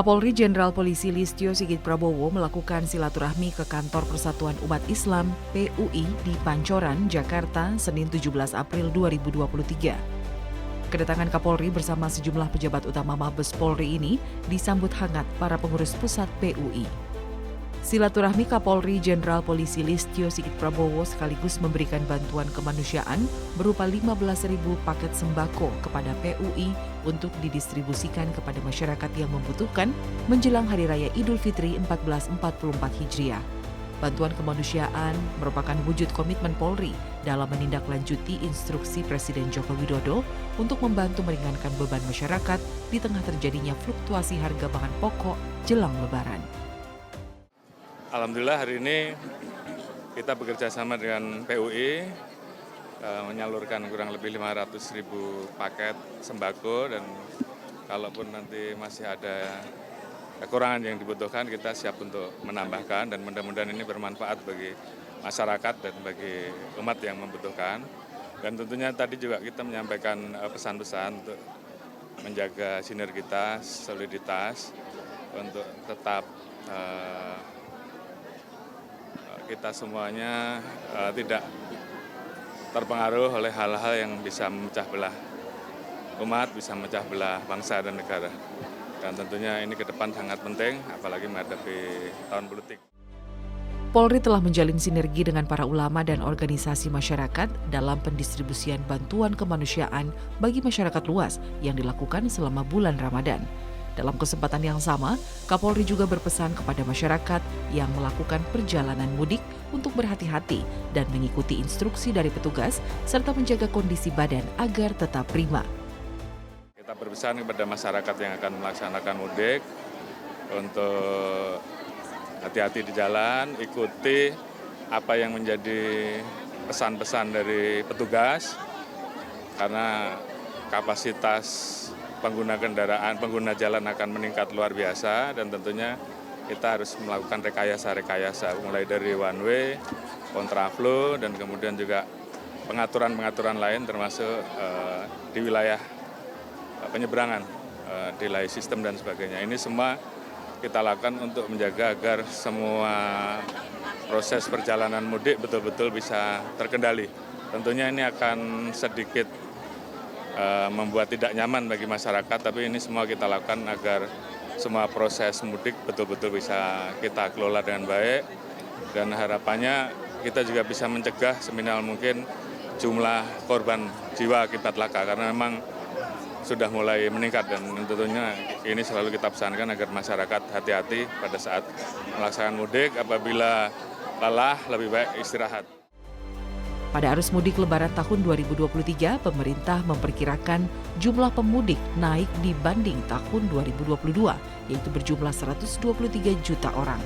Kapolri Jenderal Polisi Listio Sigit Prabowo melakukan silaturahmi ke Kantor Persatuan Umat Islam (PUI) di Pancoran, Jakarta, Senin 17 April 2023. Kedatangan Kapolri bersama sejumlah pejabat utama Mabes Polri ini disambut hangat para pengurus pusat PUI. Silaturahmi Kapolri Jenderal Polisi Listio Sigit Prabowo sekaligus memberikan bantuan kemanusiaan berupa 15.000 paket sembako kepada PUI untuk didistribusikan kepada masyarakat yang membutuhkan menjelang Hari Raya Idul Fitri 1444 Hijriah. Bantuan kemanusiaan merupakan wujud komitmen Polri dalam menindaklanjuti instruksi Presiden Joko Widodo untuk membantu meringankan beban masyarakat di tengah terjadinya fluktuasi harga bahan pokok jelang Lebaran. Alhamdulillah hari ini kita bekerja sama dengan PUI menyalurkan kurang lebih 500.000 paket sembako, dan kalaupun nanti masih ada kekurangan yang dibutuhkan kita siap untuk menambahkan, dan mudah-mudahan ini bermanfaat bagi masyarakat dan bagi umat yang membutuhkan. Dan tentunya tadi juga kita menyampaikan pesan-pesan untuk menjaga sinergitas, soliditas, untuk tetap kita semuanya tidak terpengaruh oleh hal-hal yang bisa memecah belah umat, bisa memecah belah bangsa dan negara. Dan tentunya ini ke depan sangat penting, apalagi menghadapi tahun politik. Polri telah menjalin sinergi dengan para ulama dan organisasi masyarakat dalam pendistribusian bantuan kemanusiaan bagi masyarakat luas yang dilakukan selama bulan Ramadan. Dalam kesempatan yang sama, Kapolri juga berpesan kepada masyarakat yang melakukan perjalanan mudik untuk berhati-hati dan mengikuti instruksi dari petugas serta menjaga kondisi badan agar tetap prima. Kita berpesan kepada masyarakat yang akan melaksanakan mudik untuk hati-hati di jalan, ikuti apa yang menjadi pesan-pesan dari petugas, karena kapasitas pengguna kendaraan, pengguna jalan akan meningkat luar biasa, dan tentunya kita harus melakukan rekayasa-rekayasa mulai dari one way, kontraflow, dan kemudian juga pengaturan-pengaturan lain termasuk di wilayah penyeberangan, delay system dan sebagainya. Ini semua kita lakukan untuk menjaga agar semua proses perjalanan mudik betul-betul bisa terkendali. Tentunya ini akan sedikit membuat tidak nyaman bagi masyarakat, tapi ini semua kita lakukan agar semua proses mudik betul-betul bisa kita kelola dengan baik, dan harapannya kita juga bisa mencegah seminimal mungkin jumlah korban jiwa akibat laka, karena memang sudah mulai meningkat, dan tentunya ini selalu kita pesankan agar masyarakat hati-hati pada saat melaksanakan mudik. Apabila lelah lebih baik istirahat. Pada arus mudik Lebaran tahun 2023, pemerintah memperkirakan jumlah pemudik naik dibanding tahun 2022, yaitu berjumlah 123 juta orang.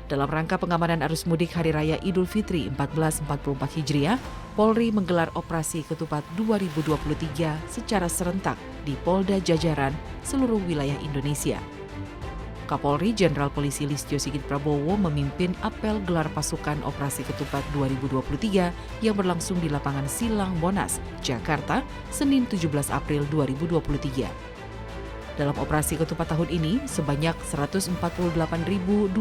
Dalam rangka pengamanan arus mudik Hari Raya Idul Fitri 1444 Hijriah, Polri menggelar operasi Ketupat 2023 secara serentak di Polda jajaran seluruh wilayah Indonesia. Kapolri Jenderal Polisi Listio Sigit Prabowo memimpin apel gelar pasukan operasi Ketupat 2023 yang berlangsung di lapangan Silang Monas, Jakarta, Senin 17 April 2023. Dalam operasi Ketupat tahun ini, sebanyak 148.261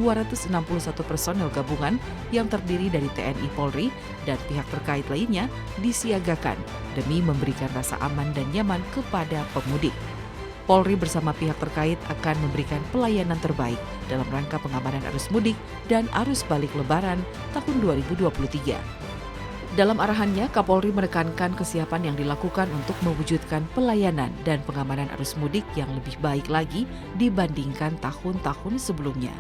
personel gabungan yang terdiri dari TNI Polri dan pihak terkait lainnya disiagakan demi memberikan rasa aman dan nyaman kepada pemudik. Polri bersama pihak terkait akan memberikan pelayanan terbaik dalam rangka pengamanan arus mudik dan arus balik Lebaran tahun 2023. Dalam arahannya, Kapolri menekankan kesiapan yang dilakukan untuk mewujudkan pelayanan dan pengamanan arus mudik yang lebih baik lagi dibandingkan tahun-tahun sebelumnya.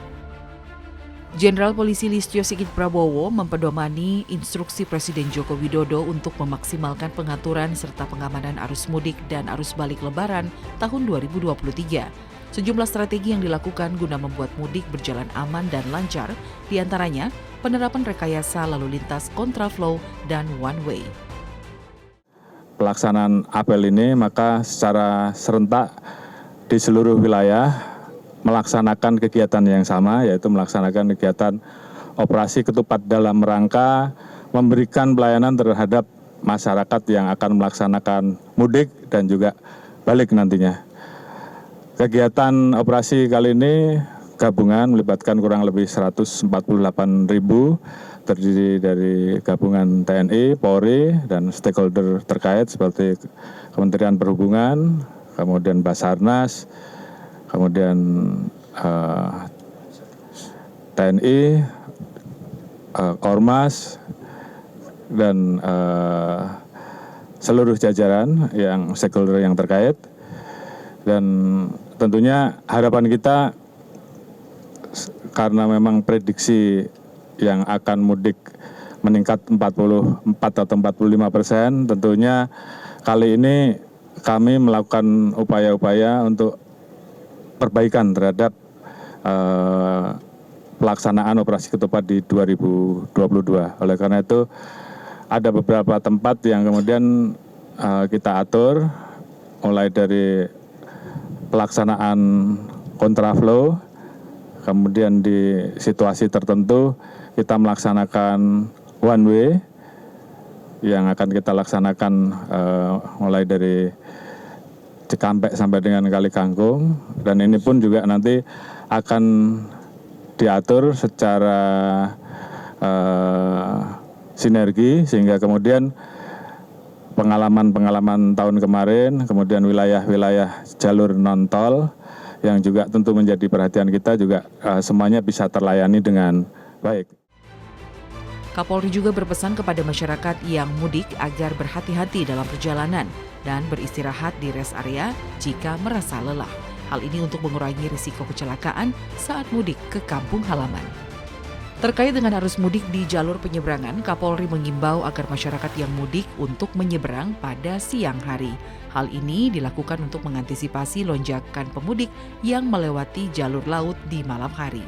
Jenderal Polisi Listio Sigit Prabowo mempedomani instruksi Presiden Joko Widodo untuk memaksimalkan pengaturan serta pengamanan arus mudik dan arus balik Lebaran tahun 2023. Sejumlah strategi yang dilakukan guna membuat mudik berjalan aman dan lancar, diantaranya penerapan rekayasa lalu lintas kontraflow dan one way. pelaksanaan apel ini, maka secara serentak di seluruh wilayah melaksanakan kegiatan yang sama, yaitu melaksanakan kegiatan operasi ketupat dalam rangka memberikan pelayanan terhadap masyarakat yang akan melaksanakan mudik dan juga balik nantinya. Kegiatan operasi kali ini gabungan melibatkan kurang lebih 148.000, terdiri dari gabungan TNI, Polri, dan stakeholder terkait seperti Kementerian Perhubungan, kemudian Basarnas, kemudian TNI, Ormas, dan seluruh jajaran yang stakeholder yang terkait. Dan tentunya harapan kita, karena memang prediksi yang akan mudik meningkat 44 atau 45%, tentunya kali ini kami melakukan upaya-upaya untuk perbaikan terhadap pelaksanaan operasi ketupat di 2022. Oleh karena itu ada beberapa tempat yang kemudian kita atur, mulai dari pelaksanaan kontraflow, kemudian di situasi tertentu kita melaksanakan one way yang akan kita laksanakan mulai dari Cikampek sampai dengan Kali Kangkung, dan ini pun juga nanti akan diatur secara sinergi sehingga kemudian pengalaman-pengalaman tahun kemarin, kemudian wilayah-wilayah jalur non-tol yang juga tentu menjadi perhatian kita juga semuanya bisa terlayani dengan baik. Kapolri juga berpesan kepada masyarakat yang mudik agar berhati-hati dalam perjalanan dan beristirahat di rest area jika merasa lelah. Hal ini untuk mengurangi risiko kecelakaan saat mudik ke kampung halaman. Terkait dengan arus mudik di jalur penyeberangan, Kapolri mengimbau agar masyarakat yang mudik untuk menyeberang pada siang hari. Hal ini dilakukan untuk mengantisipasi lonjakan pemudik yang melewati jalur laut di malam hari.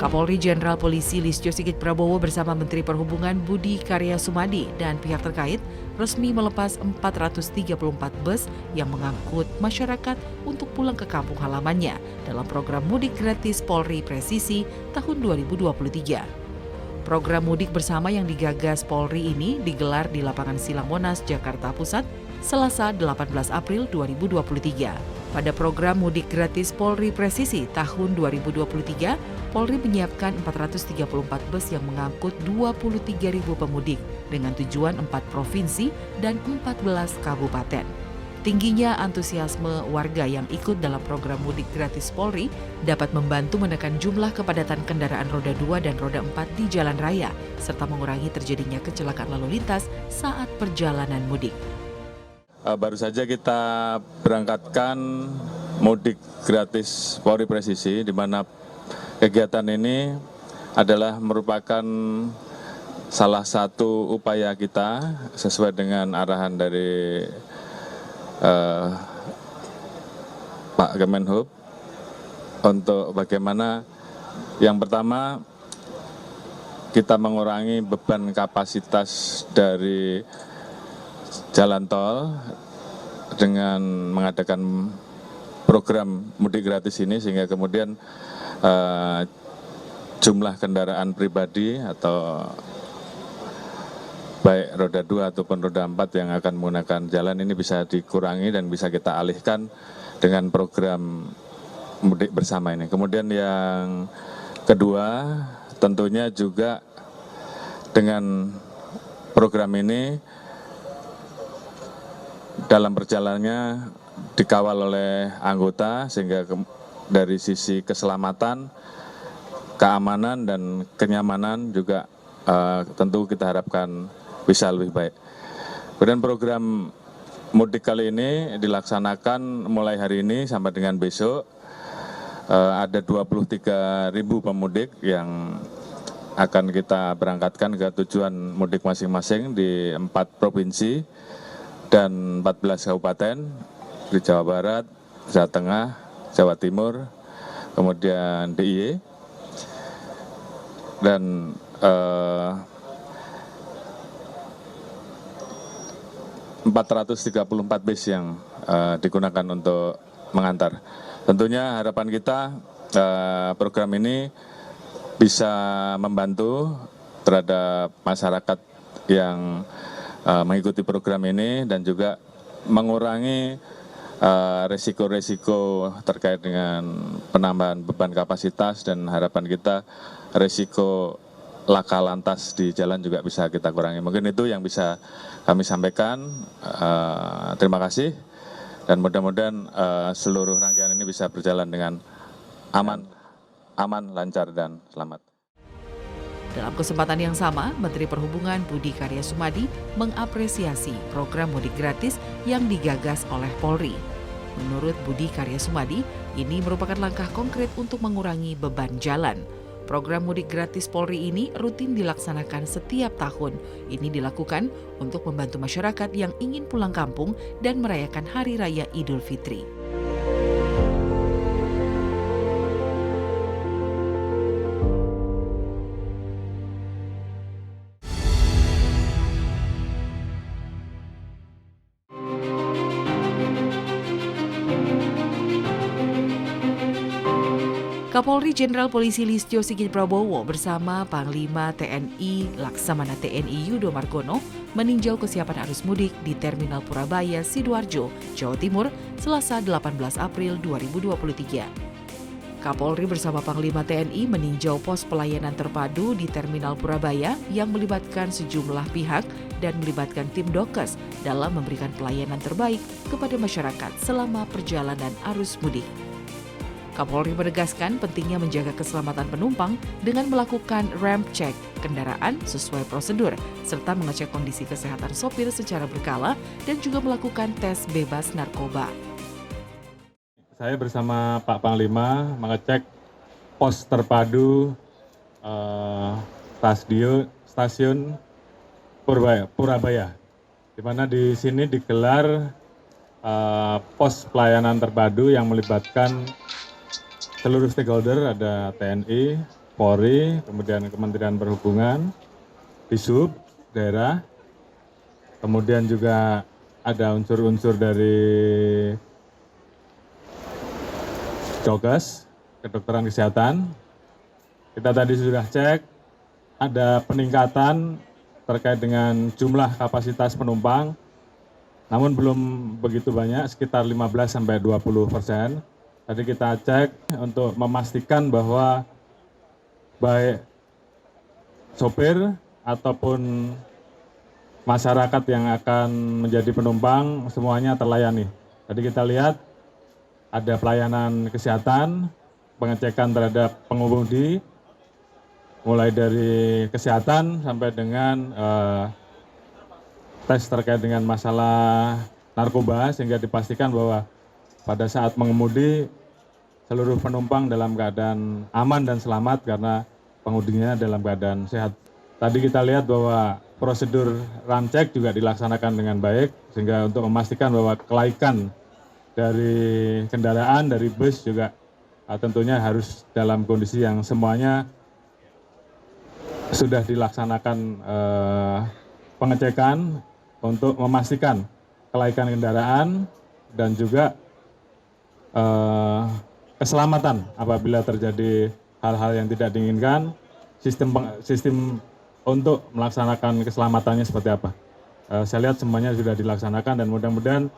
Kapolri Jenderal Polisi Listio Sigit Prabowo bersama Menteri Perhubungan Budi Karya Sumadi dan pihak terkait resmi melepas 434 bus yang mengangkut masyarakat untuk pulang ke kampung halamannya dalam program Mudik Gratis Polri Presisi tahun 2023. Program mudik bersama yang digagas Polri ini digelar di Lapangan Silang Monas, Jakarta Pusat, Selasa 18 April 2023. Pada program Mudik Gratis Polri Presisi tahun 2023, Polri menyiapkan 434 bus yang mengangkut 23.000 pemudik dengan tujuan 4 provinsi dan 14 kabupaten. Tingginya antusiasme warga yang ikut dalam program Mudik Gratis Polri dapat membantu menekan jumlah kepadatan kendaraan roda 2 dan roda 4 di jalan raya, serta mengurangi terjadinya kecelakaan lalu lintas saat perjalanan mudik. Baru saja kita berangkatkan Mudik Gratis Polri Presisi, di mana kegiatan ini adalah merupakan salah satu upaya kita sesuai dengan arahan dari Pak Kemenhub untuk bagaimana yang pertama kita mengurangi beban kapasitas dari jalan tol dengan mengadakan program mudik gratis ini, sehingga kemudian jumlah kendaraan pribadi atau baik roda 2 ataupun roda 4 yang akan menggunakan jalan ini bisa dikurangi dan bisa kita alihkan dengan program mudik bersama ini. Kemudian yang kedua, tentunya juga dengan program ini dalam perjalanannya dikawal oleh anggota, sehingga dari sisi keselamatan, keamanan, dan kenyamanan juga tentu kita harapkan bisa lebih baik. Kemudian program mudik kali ini dilaksanakan mulai hari ini sampai dengan besok. Ada 23.000 pemudik yang akan kita berangkatkan ke tujuan mudik masing-masing di 4 provinsi dan 14 kabupaten di Jawa Barat, Jawa Tengah, Jawa Timur, kemudian DIY, dan 434 bis yang digunakan untuk mengantar. Tentunya harapan kita program ini bisa membantu terhadap masyarakat yang mengikuti program ini dan juga mengurangi resiko-resiko terkait dengan penambahan beban kapasitas, dan harapan kita resiko laka lantas di jalan juga bisa kita kurangi. Mungkin itu yang bisa kami sampaikan. Terima kasih, dan mudah-mudahan seluruh rangkaian ini bisa berjalan dengan aman, lancar, dan selamat. Dalam kesempatan yang sama, Menteri Perhubungan Budi Karya Sumadi mengapresiasi program mudik gratis yang digagas oleh Polri. Menurut Budi Karya Sumadi, ini merupakan langkah konkret untuk mengurangi beban jalan. Program mudik gratis Polri ini rutin dilaksanakan setiap tahun. Ini dilakukan untuk membantu masyarakat yang ingin pulang kampung dan merayakan Hari Raya Idul Fitri. Kapolri Jenderal Polisi Listio Sigit Prabowo bersama Panglima TNI Laksamana TNI Yudo Margono meninjau kesiapan arus mudik di Terminal Purabaya, Sidoarjo, Jawa Timur, Selasa 18 April 2023. Kapolri bersama Panglima TNI meninjau pos pelayanan terpadu di Terminal Purabaya yang melibatkan sejumlah pihak dan melibatkan tim Dokes dalam memberikan pelayanan terbaik kepada masyarakat selama perjalanan arus mudik. Kapolri menegaskan pentingnya menjaga keselamatan penumpang dengan melakukan ramp check kendaraan sesuai prosedur, serta mengecek kondisi kesehatan sopir secara berkala dan juga melakukan tes bebas narkoba. Saya bersama Pak Panglima mengecek pos terpadu stasiun Purabaya, di mana di sini digelar pos pelayanan terpadu yang melibatkan seluruh stakeholder, ada TNI, Polri, kemudian Kementerian Perhubungan, Dishub, daerah, kemudian juga ada unsur-unsur dari Dokes, kedokteran kesehatan. Kita tadi sudah cek, ada peningkatan terkait dengan jumlah kapasitas penumpang, namun belum begitu banyak, sekitar 15-20%. Tadi kita cek untuk memastikan bahwa baik sopir ataupun masyarakat yang akan menjadi penumpang semuanya terlayani. Tadi kita lihat ada pelayanan kesehatan, pengecekan terhadap pengemudi, mulai dari kesehatan sampai dengan tes terkait dengan masalah narkoba, sehingga dipastikan bahwa pada saat mengemudi seluruh penumpang dalam keadaan aman dan selamat karena pengemudinya dalam keadaan sehat. Tadi kita lihat bahwa prosedur run check juga dilaksanakan dengan baik, sehingga untuk memastikan bahwa kelaikan dari kendaraan, dari bus juga tentunya harus dalam kondisi yang semuanya sudah dilaksanakan pengecekan untuk memastikan kelaikan kendaraan dan juga keselamatan apabila terjadi hal-hal yang tidak diinginkan, sistem untuk melaksanakan keselamatannya seperti apa. Saya lihat semuanya sudah dilaksanakan dan mudah-mudahan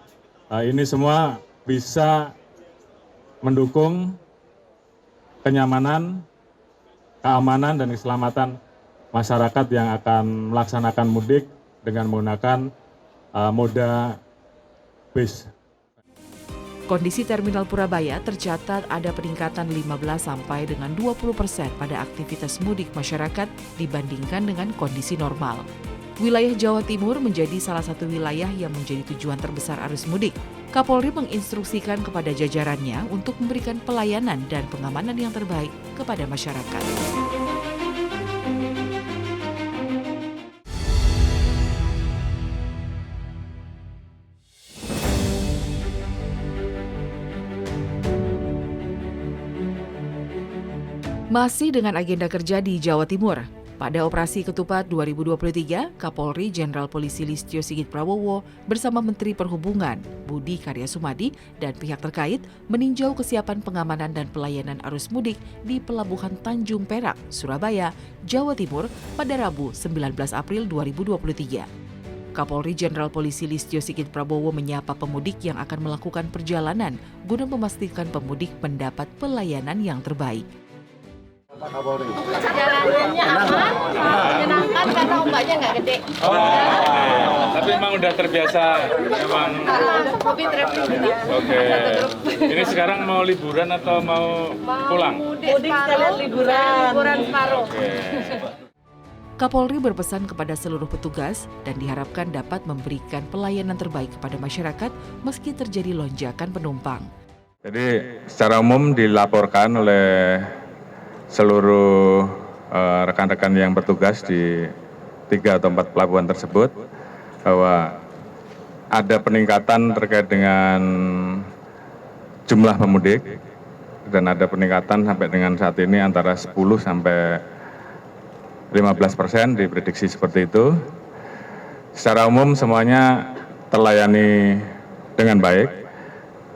ini semua bisa mendukung kenyamanan, keamanan, dan keselamatan masyarakat yang akan melaksanakan mudik dengan menggunakan moda bis. Kondisi Terminal Purabaya tercatat ada peningkatan 15 sampai dengan 20% pada aktivitas mudik masyarakat dibandingkan dengan kondisi normal. Wilayah Jawa Timur menjadi salah satu wilayah yang menjadi tujuan terbesar arus mudik. Kapolri menginstruksikan kepada jajarannya untuk memberikan pelayanan dan pengamanan yang terbaik kepada masyarakat. Masih dengan agenda kerja di Jawa Timur, pada Operasi Ketupat 2023, Kapolri Jenderal Polisi Listio Sigit Prabowo bersama Menteri Perhubungan Budi Karya Sumadi dan pihak terkait meninjau kesiapan pengamanan dan pelayanan arus mudik di Pelabuhan Tanjung Perak, Surabaya, Jawa Timur pada Rabu 19 April 2023. Kapolri Jenderal Polisi Listio Sigit Prabowo menyapa pemudik yang akan melakukan perjalanan guna memastikan pemudik mendapat pelayanan yang terbaik. Perjalanannya aman, menyenangkan karena ombaknya nggak gede. Tapi memang udah terbiasa, memang. Hobi traveling. Oke. Ini sekarang mau liburan atau mau pulang? Mudik sekalian liburan separuh. Kapolri berpesan kepada seluruh petugas dan diharapkan dapat memberikan pelayanan terbaik kepada masyarakat meski terjadi lonjakan penumpang. Jadi secara umum dilaporkan oleh seluruh rekan-rekan yang bertugas di 3 atau 4 pelabuhan tersebut bahwa ada peningkatan terkait dengan jumlah pemudik dan ada peningkatan sampai dengan saat ini antara 10 sampai 15% diprediksi seperti itu. Secara umum semuanya terlayani dengan baik.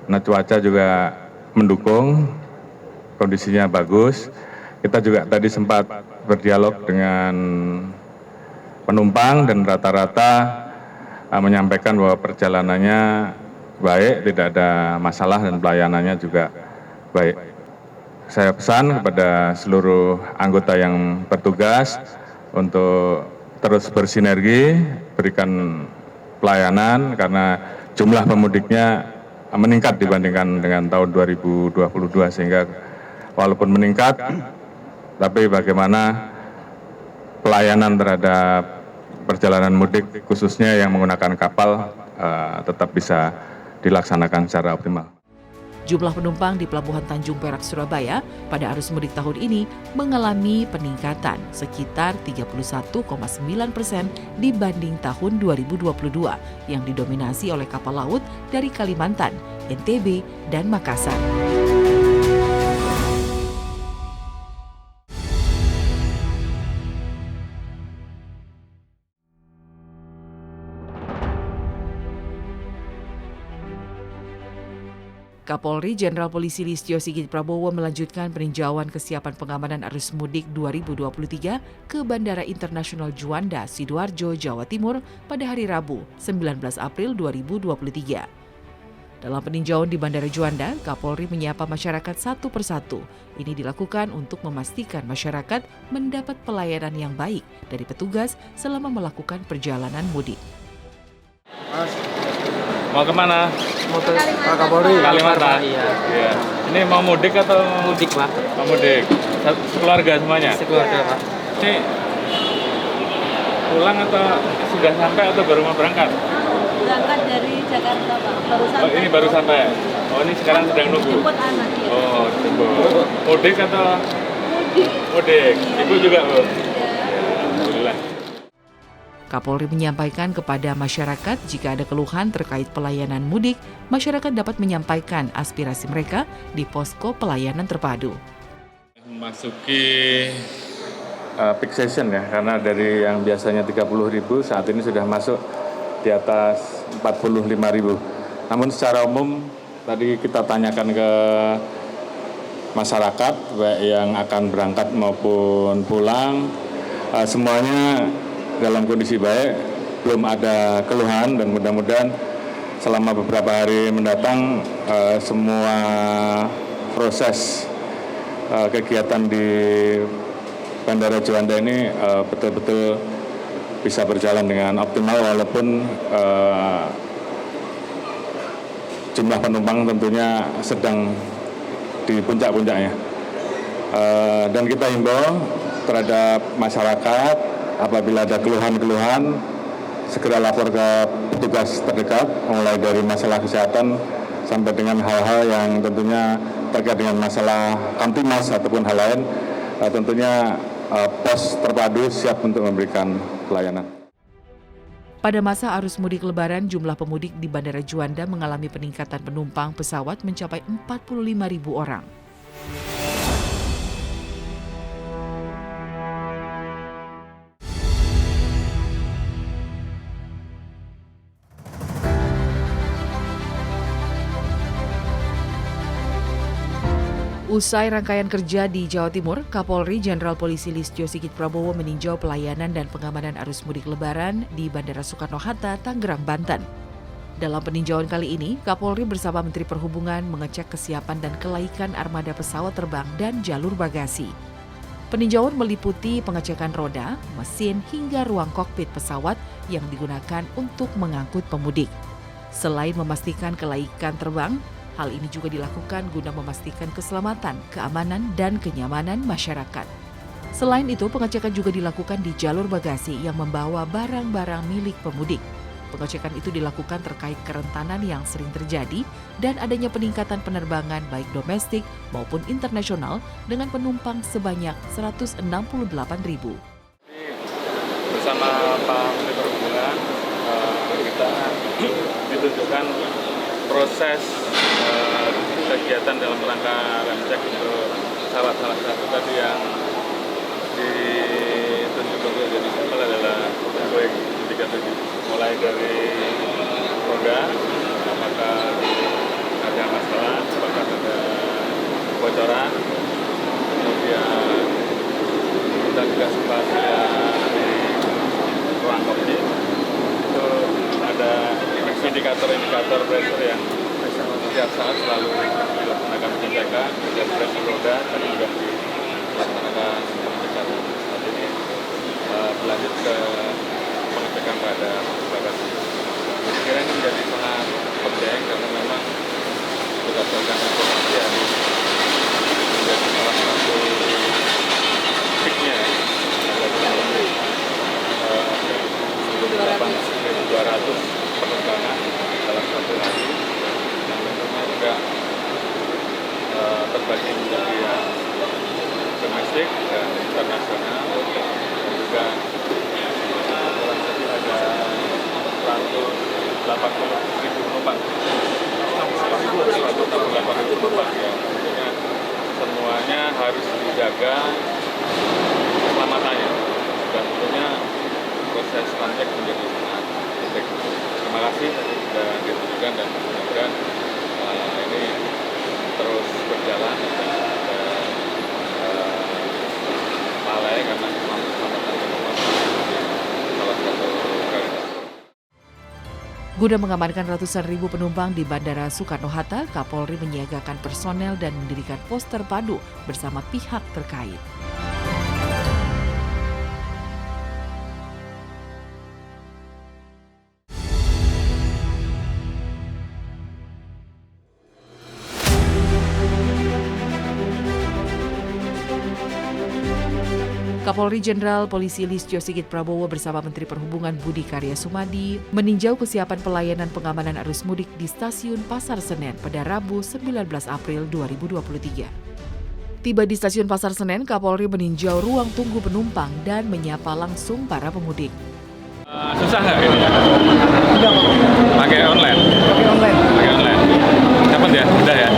Nah, cuaca juga mendukung, kondisinya bagus. Kita juga tadi sempat berdialog dengan penumpang dan rata-rata menyampaikan bahwa perjalanannya baik, tidak ada masalah dan pelayanannya juga baik. Saya pesan kepada seluruh anggota yang bertugas untuk terus bersinergi, berikan pelayanan karena jumlah pemudiknya meningkat dibandingkan dengan tahun 2022 sehingga walaupun meningkat tapi bagaimana pelayanan terhadap perjalanan mudik khususnya yang menggunakan kapal tetap bisa dilaksanakan secara optimal. Jumlah penumpang di Pelabuhan Tanjung Perak, Surabaya pada arus mudik tahun ini mengalami peningkatan sekitar 31,9% dibanding tahun 2022 yang didominasi oleh kapal laut dari Kalimantan, NTB, dan Makassar. Kapolri Jenderal Polisi Listio Sigit Prabowo melanjutkan peninjauan kesiapan pengamanan arus mudik 2023 ke Bandara Internasional Juanda, Sidoarjo, Jawa Timur pada hari Rabu, 19 April 2023. Dalam peninjauan di Bandara Juanda, Kapolri menyapa masyarakat satu persatu. Ini dilakukan untuk memastikan masyarakat mendapat pelayanan yang baik dari petugas selama melakukan perjalanan mudik. Mau kemana? Mau ke Kapolri. Kalimantan. Iya. Iya. Ini mau mudik atau Mudik, Pak. mau mudik? Keluarga semuanya? Sekeluarga, Pak. Ini pulang atau sudah sampai atau baru mau berangkat? Berangkat dari Jakarta, Pak. Baru sampai. Oh, ini baru sampai. Oh, ini sekarang sedang nunggu. Jemput anak. Ya. Oh, jemput. Mudik atau? Mudik. Ibu juga, Bu? Alhamdulillah. Kapolri menyampaikan kepada masyarakat jika ada keluhan terkait pelayanan mudik, masyarakat dapat menyampaikan aspirasi mereka di posko pelayanan terpadu. Memasuki peak session ya, karena dari yang biasanya 30.000 saat ini sudah masuk di atas 45.000. Namun secara umum tadi kita tanyakan ke masyarakat baik yang akan berangkat maupun pulang, semuanya dalam kondisi baik, belum ada keluhan dan mudah-mudahan selama beberapa hari mendatang semua proses kegiatan di Bandara Juanda ini betul-betul bisa berjalan dengan optimal walaupun jumlah penumpang tentunya sedang di puncak-puncaknya. Dan kita himbau terhadap masyarakat apabila ada keluhan-keluhan segera lapor ke petugas terdekat mulai dari masalah kesehatan sampai dengan hal-hal yang tentunya terkait dengan masalah kamtimas ataupun hal lain. Tentunya pos terpadu siap untuk memberikan pelayanan. Pada masa arus mudik Lebaran, jumlah pemudik di Bandara Juanda mengalami peningkatan penumpang pesawat mencapai 45.000 orang. Usai rangkaian kerja di Jawa Timur, Kapolri Jenderal Polisi Listio Sigit Prabowo meninjau pelayanan dan pengamanan arus mudik Lebaran di Bandara Soekarno-Hatta, Tangerang, Banten. Dalam peninjauan kali ini, Kapolri bersama Menteri Perhubungan mengecek kesiapan dan kelaikan armada pesawat terbang dan jalur bagasi. Peninjauan meliputi pengecekan roda, mesin, hingga ruang kokpit pesawat yang digunakan untuk mengangkut pemudik. Selain memastikan kelaikan terbang, hal ini juga dilakukan guna memastikan keselamatan, keamanan, dan kenyamanan masyarakat. Selain itu, pengecekan juga dilakukan di jalur bagasi yang membawa barang-barang milik pemudik. Pengecekan itu dilakukan terkait kerentanan yang sering terjadi dan adanya peningkatan penerbangan baik domestik maupun internasional dengan penumpang sebanyak 168.000. Bersama Pak Menteri Perhubungan, kita ditunjukkan proses kegiatan dalam rangka rem cek untuk pesawat. Salah satu tadi yang ditunjuk untuk jadi sampel adalah Boeing 737. Mulai dari roda, apakah ada masalah, apakah ada kebocoran, kemudian kita juga sempat di ruang kokpit itu ada indikator pressure yang setiap saat selalu dilaksanakan pengecekan, dan pressure roda tadi juga dilaksanakan pengecekan. Saat ini berlanjut ke pengecekan pada bagasi. Saya kira ini menjadi sangat penting karena memang berdasarkan informasi yang menjadi salah satu peaknya ada 1.200 penerbangan dalam satu hari. Juga terbagi menjadi yang domestik dan internasional, dan juga kurang lebih ada 180.000 penumpang, 180.000 penumpang yang tentunya semuanya harus dijaga keselamatannya, dan tentunya proses ramcek menjadi sangat penting. Terima kasih sudah ditunjukkan dan mudah-mudahan ini terus berjalan dan lalai karena keselamatan penumpang salah satu prioritas. Guna mengamankan ratusan ribu penumpang di Bandara Soekarno-Hatta, Kapolri menyiagakan personel dan mendirikan pos terpadu bersama pihak terkait. Kapolri Jenderal Polisi Listio Sigit Prabowo bersama Menteri Perhubungan Budi Karya Sumadi meninjau kesiapan pelayanan pengamanan arus mudik di Stasiun Pasar Senen pada Rabu 19 April 2023. Tiba di Stasiun Pasar Senen, Kapolri meninjau ruang tunggu penumpang dan menyapa langsung para pemudik. Susah nggak ini ya? Pakai online? Pakai online. Pakai online. Dapat ya? Mudah ya?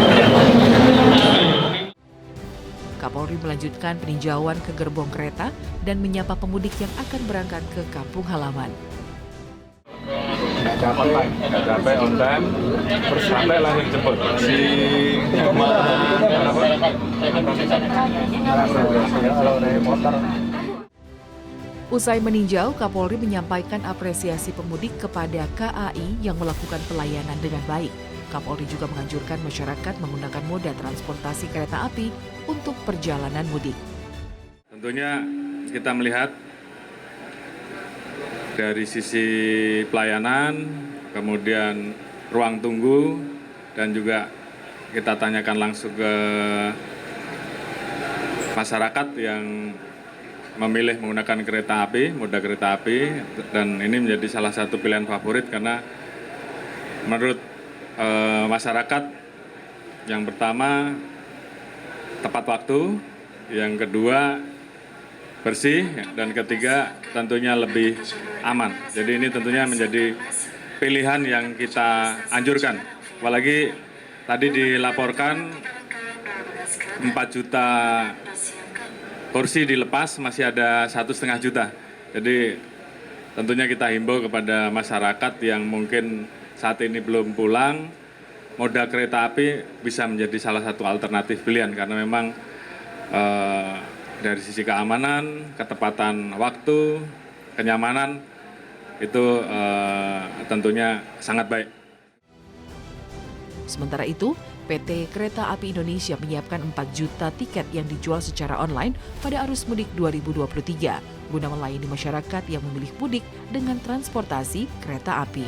Kapolri melanjutkan peninjauan ke gerbong kereta dan menyapa pemudik yang akan berangkat ke kampung halaman. Nggak capek, on time, terus sampai langsung jemput. Usai meninjau, Kapolri menyampaikan apresiasi pemudik kepada KAI yang melakukan pelayanan dengan baik. Kapolri juga menganjurkan masyarakat menggunakan moda transportasi kereta api untuk perjalanan mudik. Tentunya kita melihat dari sisi pelayanan, kemudian ruang tunggu, dan juga kita tanyakan langsung ke masyarakat yang memilih menggunakan kereta api, moda kereta api, dan ini menjadi salah satu pilihan favorit karena menurut masyarakat yang pertama tepat waktu, yang kedua bersih, dan ketiga tentunya lebih aman. Jadi ini tentunya menjadi pilihan yang kita anjurkan. Apalagi tadi dilaporkan 4 juta kursi dilepas, masih ada 1,5 juta. Jadi tentunya kita himbau kepada masyarakat yang mungkin saat ini belum pulang, moda kereta api bisa menjadi salah satu alternatif pilihan karena memang dari sisi keamanan, ketepatan waktu, kenyamanan itu tentunya sangat baik. Sementara itu, PT Kereta Api Indonesia menyiapkan 4 juta tiket yang dijual secara online pada arus mudik 2023 guna melayani masyarakat yang memilih mudik dengan transportasi kereta api.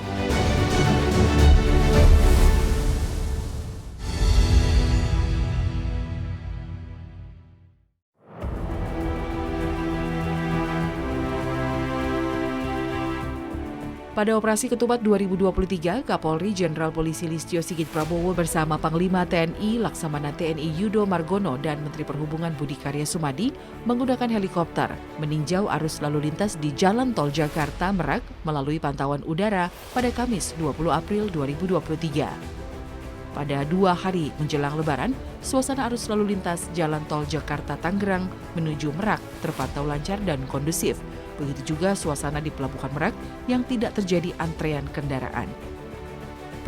Pada operasi ketupat 2023, Kapolri Jenderal Polisi Listio Sigit Prabowo bersama Panglima TNI Laksamana TNI Yudo Margono dan Menteri Perhubungan Budi Karya Sumadi menggunakan helikopter meninjau arus lalu lintas di Jalan Tol Jakarta Merak melalui pantauan udara pada Kamis 20 April 2023. Pada 2 hari menjelang Lebaran, suasana arus lalu lintas Jalan Tol Jakarta Tangerang menuju Merak terpantau lancar dan kondusif. Begitu juga suasana di Pelabuhan Merak yang tidak terjadi antrean kendaraan.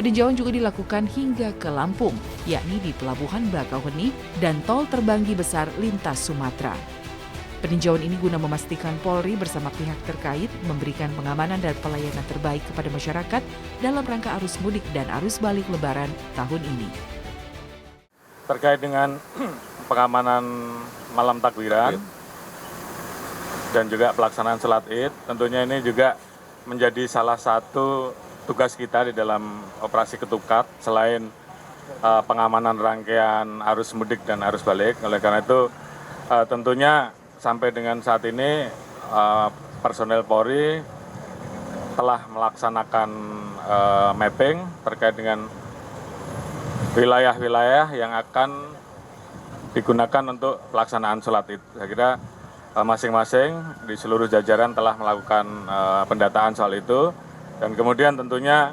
Peninjauan juga dilakukan hingga ke Lampung, yakni di Pelabuhan Bakauheni dan Tol Terbanggi Besar lintas Sumatera. Peninjauan ini guna memastikan Polri bersama pihak terkait memberikan pengamanan dan pelayanan terbaik kepada masyarakat dalam rangka arus mudik dan arus balik Lebaran tahun ini. Terkait dengan pengamanan malam takbiran dan juga pelaksanaan sholat Id, tentunya ini juga menjadi salah satu tugas kita di dalam operasi ketupat selain pengamanan rangkaian arus mudik dan arus balik. Oleh karena itu tentunya sampai dengan saat ini personel Polri telah melaksanakan mapping terkait dengan wilayah-wilayah yang akan digunakan untuk pelaksanaan sholat Id. Saya kira masing-masing di seluruh jajaran telah melakukan pendataan soal itu, dan kemudian tentunya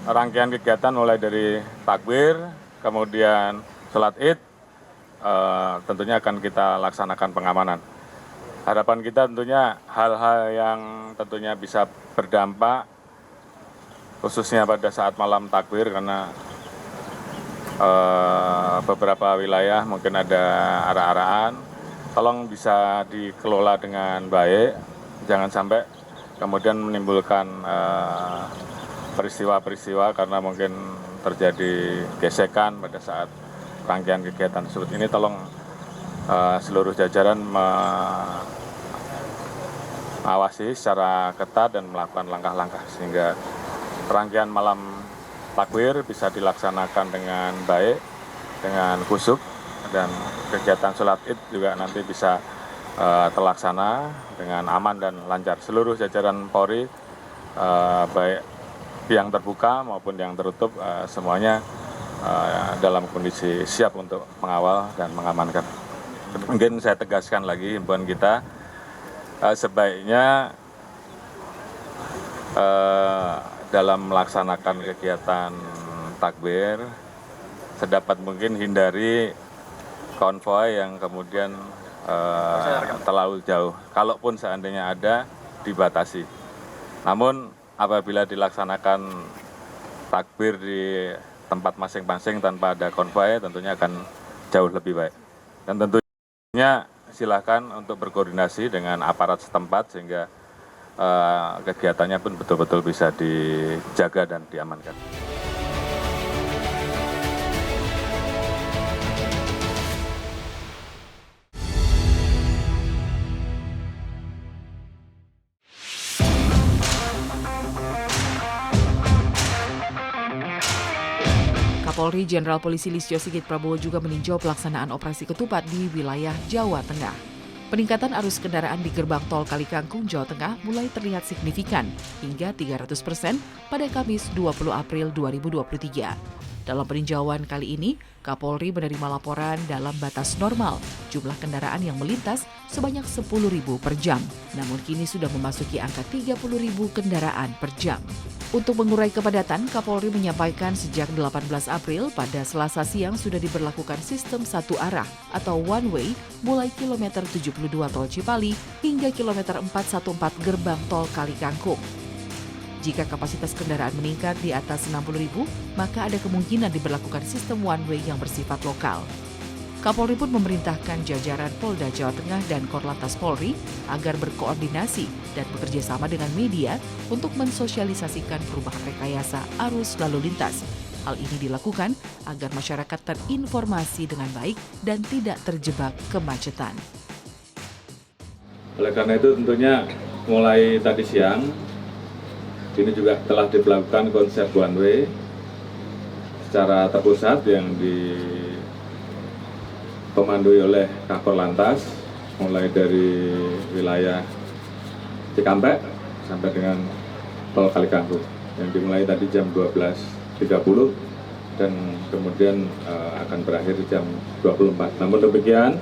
rangkaian kegiatan mulai dari takbir, kemudian sholat Id, tentunya akan kita laksanakan pengamanan. Harapan kita tentunya hal-hal yang tentunya bisa berdampak, khususnya pada saat malam takbir, karena beberapa wilayah mungkin ada arah-arahan, tolong bisa dikelola dengan baik, jangan sampai kemudian menimbulkan peristiwa-peristiwa karena mungkin terjadi gesekan pada saat rangkaian kegiatan tersebut. Ini tolong seluruh jajaran mengawasi secara ketat dan melakukan langkah-langkah sehingga rangkaian malam takbir bisa dilaksanakan dengan baik, dengan khusyuk, dan kegiatan sholat Id juga nanti bisa terlaksana dengan aman dan lancar. Seluruh jajaran Polri, baik yang terbuka maupun yang tertutup, semuanya dalam kondisi siap untuk mengawal dan mengamankan. Mungkin saya tegaskan lagi himbauan kita, sebaiknya dalam melaksanakan kegiatan takbir sedapat mungkin hindari konvoi yang kemudian terlalu jauh. Kalaupun seandainya ada, dibatasi. Namun apabila dilaksanakan takbir di tempat masing-masing tanpa ada konvoi, tentunya akan jauh lebih baik. Dan tentunya silakan untuk berkoordinasi dengan aparat setempat sehingga kegiatannya pun betul-betul bisa dijaga dan diamankan. Kapolri Jenderal Polisi Listio Sigit Prabowo juga meninjau pelaksanaan operasi ketupat di wilayah Jawa Tengah. Peningkatan arus kendaraan di gerbang tol Kalikangkung, Jawa Tengah mulai terlihat signifikan hingga 300% pada Kamis 20 April 2023. Dalam peninjauan kali ini, Kapolri menerima laporan dalam batas normal, jumlah kendaraan yang melintas sebanyak 10.000 per jam. Namun kini sudah memasuki angka 30.000 kendaraan per jam. Untuk mengurai kepadatan, Kapolri menyampaikan sejak 18 April pada Selasa siang sudah diberlakukan sistem satu arah atau one way mulai kilometer 72 Tol Cipali hingga kilometer 414 Gerbang Tol Kali Kangkung. Jika kapasitas kendaraan meningkat di atas 60.000, maka ada kemungkinan diberlakukan sistem one way yang bersifat lokal. Kapolri pun memerintahkan jajaran Polda Jawa Tengah dan Korlantas Polri agar berkoordinasi dan bekerja sama dengan media untuk mensosialisasikan perubahan rekayasa arus lalu lintas. Hal ini dilakukan agar masyarakat terinformasi dengan baik dan tidak terjebak kemacetan. Oleh karena itu tentunya mulai tadi siang ini juga telah diberlakukan konsep one way secara terpusat yang dikomandoi oleh Kakor Lantas mulai dari wilayah Cikampek sampai dengan Tol Kali Kangkung yang dimulai tadi jam 12.30 dan kemudian akan berakhir jam 24. Namun demikian,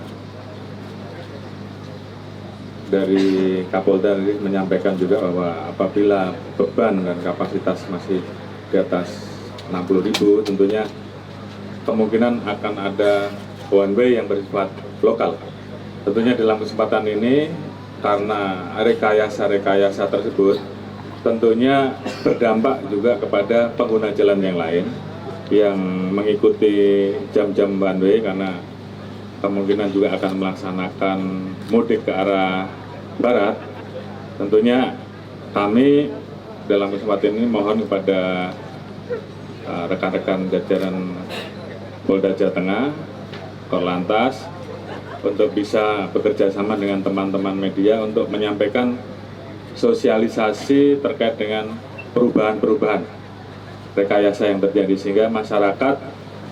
dari Kapolda menyampaikan juga bahwa apabila beban dan kapasitas masih di atas 60.000, tentunya kemungkinan akan ada one way yang bersifat lokal. Tentunya dalam kesempatan ini, karena rekayasa tersebut tentunya berdampak juga kepada pengguna jalan yang lain yang mengikuti jam-jam one way karena kemungkinan juga akan melaksanakan mudik ke arah barat. Tentunya kami dalam kesempatan ini mohon kepada rekan-rekan jajaran Polda Jawa Tengah, Korlantas, untuk bisa bekerja sama dengan teman-teman media untuk menyampaikan sosialisasi terkait dengan perubahan-perubahan rekayasa yang terjadi sehingga masyarakat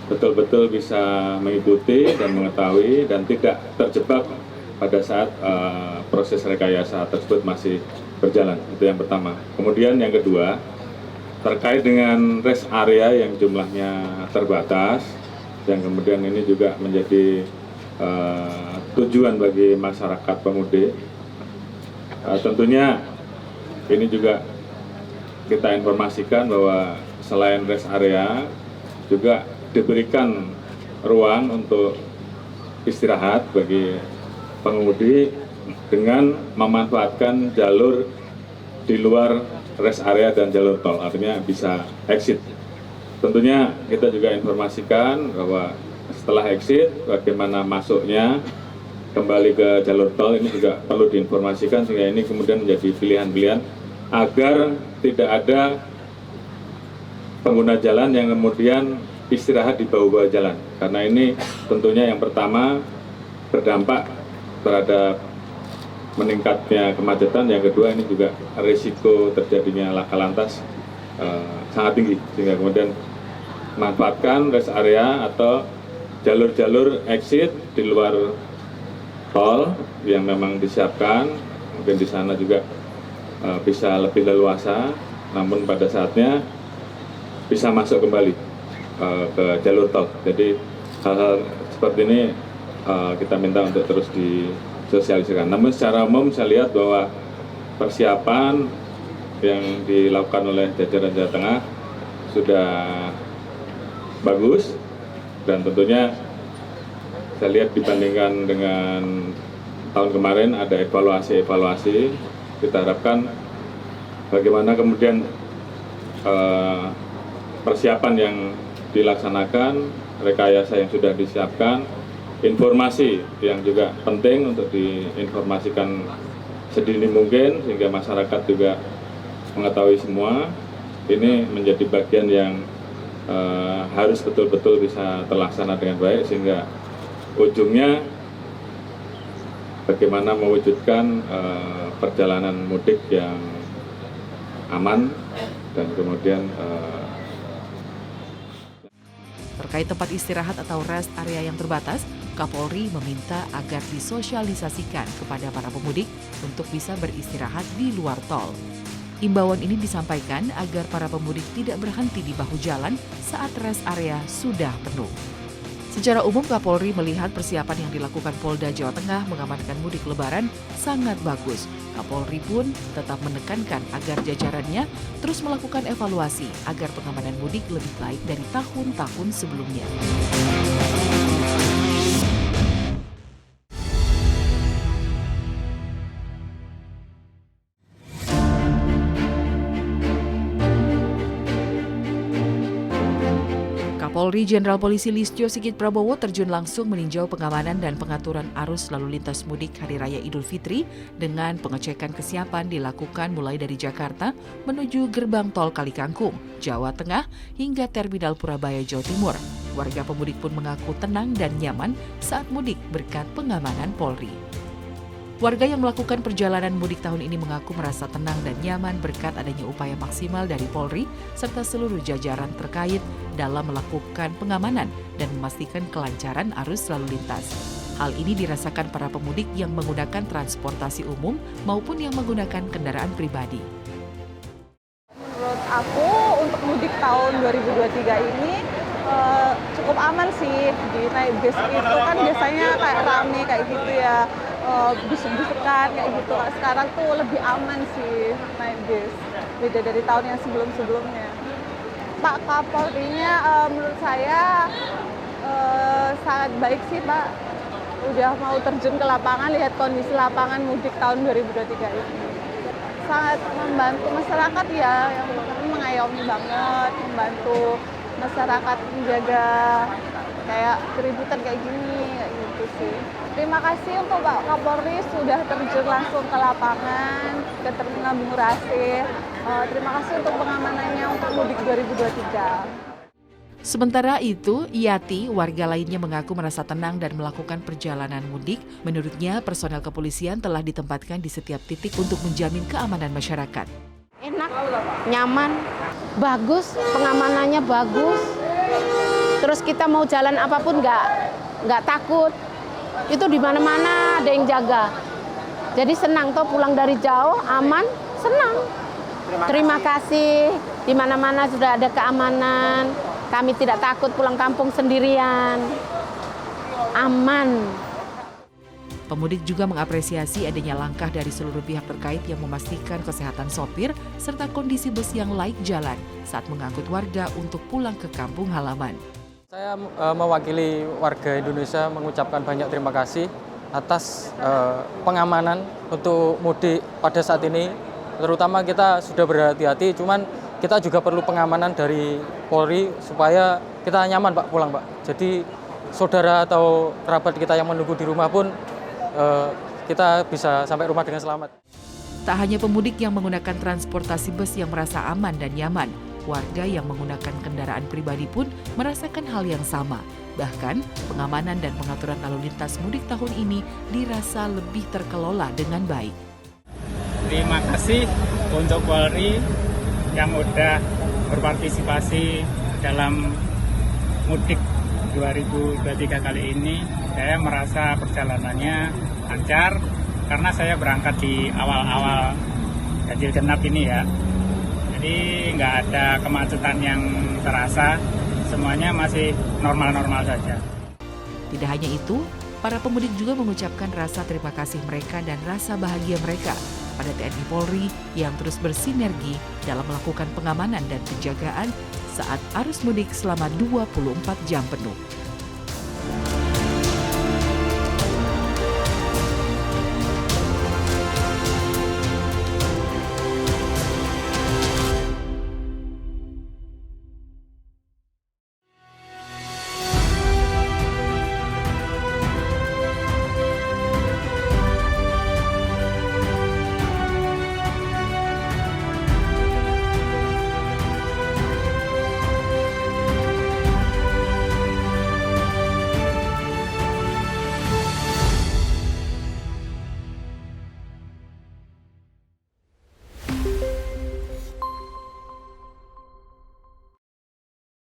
betul-betul bisa mengikuti dan mengetahui dan tidak terjebak pada saat proses rekayasa tersebut masih berjalan. Itu yang pertama. Kemudian yang kedua, terkait dengan rest area yang jumlahnya terbatas, yang kemudian ini juga menjadi tujuan bagi masyarakat pemudik. Tentunya ini juga kita informasikan bahwa selain rest area juga diberikan ruang untuk istirahat bagi pengemudi dengan memanfaatkan jalur di luar rest area dan jalur tol, artinya bisa exit. Tentunya kita juga informasikan bahwa setelah exit bagaimana masuknya kembali ke jalur tol ini juga perlu diinformasikan sehingga ini kemudian menjadi pilihan-pilihan agar tidak ada pengguna jalan yang kemudian istirahat di bawah jalan, karena ini tentunya yang pertama berdampak terhadap meningkatnya kemacetan, yang kedua ini juga risiko terjadinya laka lantas sangat tinggi, sehingga kemudian manfaatkan rest area atau jalur-jalur exit di luar tol yang memang disiapkan, mungkin di sana juga bisa lebih leluasa, namun pada saatnya bisa masuk kembali ke jalur tol. Jadi hal-hal seperti ini kita minta untuk terus disosialisasikan. Namun secara umum saya lihat bahwa persiapan yang dilakukan oleh jajaran Jawa Tengah sudah bagus dan tentunya saya lihat dibandingkan dengan tahun kemarin ada evaluasi. Kita harapkan bagaimana kemudian persiapan yang dilaksanakan, rekayasa yang sudah disiapkan, informasi yang juga penting untuk diinformasikan sedini mungkin sehingga masyarakat juga mengetahui semua. Ini menjadi bagian yang harus betul-betul bisa terlaksana dengan baik sehingga ujungnya bagaimana mewujudkan perjalanan mudik yang aman dan kemudian Terkait tempat istirahat atau rest area yang terbatas, Kapolri meminta agar disosialisasikan kepada para pemudik untuk bisa beristirahat di luar tol. Imbauan ini disampaikan agar para pemudik tidak berhenti di bahu jalan saat rest area sudah penuh. Secara umum, Kapolri melihat persiapan yang dilakukan Polda Jawa Tengah mengamankan mudik Lebaran sangat bagus. Kapolri pun tetap menekankan agar jajarannya terus melakukan evaluasi agar pengamanan mudik lebih baik dari tahun-tahun sebelumnya. Kapolri Jenderal Polisi Listio Sigit Prabowo terjun langsung meninjau pengamanan dan pengaturan arus lalu lintas mudik Hari Raya Idul Fitri dengan pengecekan kesiapan dilakukan mulai dari Jakarta menuju gerbang tol Kalikangkung, Jawa Tengah hingga Terminal Purabaya, Jawa Timur. Warga pemudik pun mengaku tenang dan nyaman saat mudik berkat pengamanan Polri. Warga yang melakukan perjalanan mudik tahun ini mengaku merasa tenang dan nyaman berkat adanya upaya maksimal dari Polri serta seluruh jajaran terkait dalam melakukan pengamanan dan memastikan kelancaran arus lalu lintas. Hal ini dirasakan para pemudik yang menggunakan transportasi umum maupun yang menggunakan kendaraan pribadi. Menurut aku untuk mudik tahun 2023 ini cukup aman sih. Di naik bis itu kan biasanya kayak rame kayak gitu ya. Busuk-busukan kayak gitu. Sekarang tuh lebih aman sih naik bis, beda dari tahun yang sebelum-sebelumnya. Pak Kapolrinya menurut saya sangat baik sih Pak, udah mau terjun ke lapangan, lihat kondisi lapangan mudik tahun 2023 ini. Sangat membantu masyarakat ya, yang mengayomi banget, membantu masyarakat menjaga kayak keributan kayak gini, kayak gitu sih. Terima kasih untuk Pak Kapolri sudah terjun langsung ke lapangan, ke Terminal Bung Rasih. Terima kasih untuk pengamanannya untuk mudik 2023. Sementara itu, Yati, warga lainnya mengaku merasa tenang dan melakukan perjalanan mudik. Menurutnya, personel kepolisian telah ditempatkan di setiap titik untuk menjamin keamanan masyarakat. Enak, nyaman, bagus, pengamanannya bagus. Terus kita mau jalan apapun nggak takut. Itu di mana-mana ada yang jaga. Jadi senang toh pulang dari jauh, aman, senang. Terima kasih. Di mana-mana sudah ada keamanan. Kami tidak takut pulang kampung sendirian. Aman. Pemudik juga mengapresiasi adanya langkah dari seluruh pihak terkait yang memastikan kesehatan sopir serta kondisi bus yang laik jalan saat mengangkut warga untuk pulang ke kampung halaman. Saya mewakili warga Indonesia mengucapkan banyak terima kasih atas pengamanan untuk mudik pada saat ini. Terutama kita sudah berhati-hati, cuman kita juga perlu pengamanan dari Polri supaya kita nyaman Pak pulang Pak. Jadi saudara atau kerabat kita yang menunggu di rumah pun kita bisa sampai rumah dengan selamat. Tak hanya pemudik yang menggunakan transportasi bus yang merasa aman dan nyaman, warga yang menggunakan kendaraan pribadi pun merasakan hal yang sama. Bahkan, pengamanan dan pengaturan lalu lintas mudik tahun ini dirasa lebih terkelola dengan baik. Terima kasih untuk Polri yang sudah berpartisipasi dalam mudik 2023 kali ini. Saya merasa perjalanannya lancar karena saya berangkat di awal-awal ganjil genap ini ya. Jadi nggak ada kemacetan yang terasa, semuanya masih normal-normal saja. Tidak hanya itu, para pemudik juga mengucapkan rasa terima kasih mereka dan rasa bahagia mereka pada TNI Polri yang terus bersinergi dalam melakukan pengamanan dan penjagaan saat arus mudik selama 24 jam penuh.